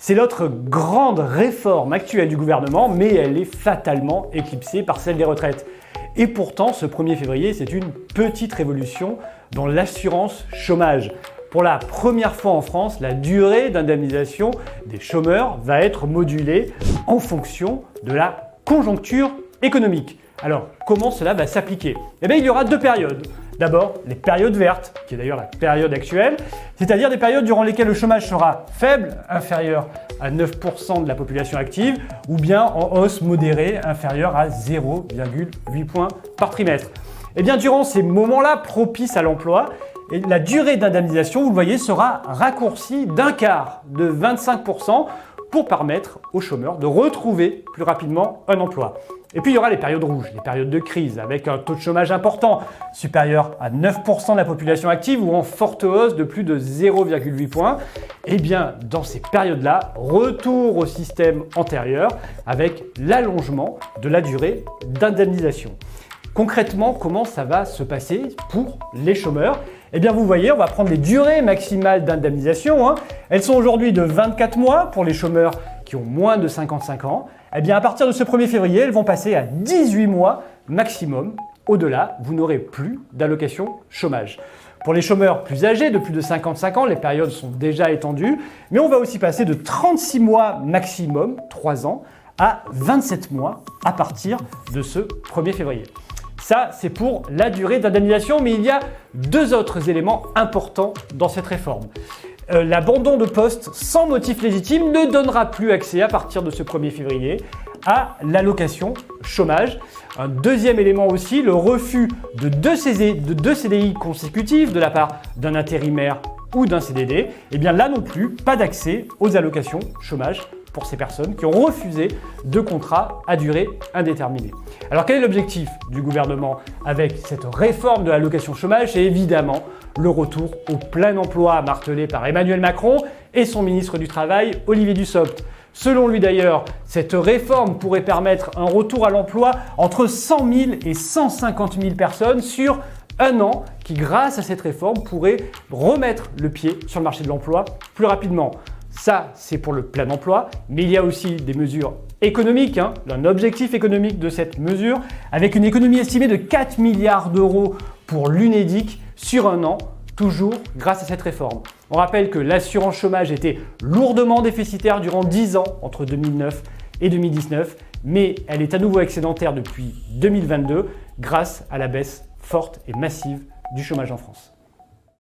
C'est l'autre grande réforme actuelle du gouvernement, mais elle est fatalement éclipsée par celle des retraites. Et pourtant, ce 1er février, c'est une petite révolution dans l'assurance chômage. Pour la première fois en France, la durée d'indemnisation des chômeurs va être modulée en fonction de la conjoncture économique. Alors, comment cela va s'appliquer? Eh bien, il y aura deux périodes. D'abord, les périodes vertes, qui est d'ailleurs la période actuelle, c'est-à-dire des périodes durant lesquelles le chômage sera faible, inférieur à 9% de la population active, ou bien en hausse modérée, inférieure à 0,8 points par trimestre. Eh bien, durant ces moments-là propices à l'emploi, la durée d'indemnisation, vous le voyez, sera raccourcie d'un quart, de 25%, pour permettre aux chômeurs de retrouver plus rapidement un emploi. Et puis il y aura les périodes rouges, les périodes de crise, avec un taux de chômage important, supérieur à 9% de la population active ou en forte hausse de plus de 0,8 points. Et bien dans ces périodes-là, retour au système antérieur avec l'allongement de la durée d'indemnisation. Concrètement, comment ça va se passer pour les chômeurs? Eh bien vous voyez, on va prendre les durées maximales d'indemnisation. Elles sont aujourd'hui de 24 mois pour les chômeurs qui ont moins de 55 ans. Eh bien à partir de ce 1er février, elles vont passer à 18 mois maximum. Au-delà, vous n'aurez plus d'allocation chômage. Pour les chômeurs plus âgés, de plus de 55 ans, les périodes sont déjà étendues. Mais on va aussi passer de 36 mois maximum, 3 ans, à 27 mois à partir de ce 1er février. Ça, c'est pour la durée d'indemnisation, mais il y a deux autres éléments importants dans cette réforme. L'abandon de poste sans motif légitime ne donnera plus accès à partir de ce 1er février à l'allocation chômage. Un deuxième élément aussi, le refus de deux CDI consécutifs de la part d'un intérimaire ou d'un CDD. Et bien là non plus, pas d'accès aux allocations chômage pour ces personnes qui ont refusé de contrat à durée indéterminée. Alors quel est l'objectif du gouvernement avec cette réforme de l'allocation chômage? C'est évidemment le retour au plein emploi martelé par Emmanuel Macron et son ministre du Travail, Olivier Dussopt. Selon lui d'ailleurs, cette réforme pourrait permettre un retour à l'emploi entre 100 000 et 150 000 personnes sur un an qui, grâce à cette réforme, pourrait remettre le pied sur le marché de l'emploi plus rapidement. Ça, c'est pour le plein emploi, mais il y a aussi des mesures économiques, un objectif économique de cette mesure, avec une économie estimée de 4 milliards d'euros pour l'UNEDIC sur un an, toujours grâce à cette réforme. On rappelle que l'assurance chômage était lourdement déficitaire durant 10 ans, entre 2009 et 2019, mais elle est à nouveau excédentaire depuis 2022 grâce à la baisse forte et massive du chômage en France.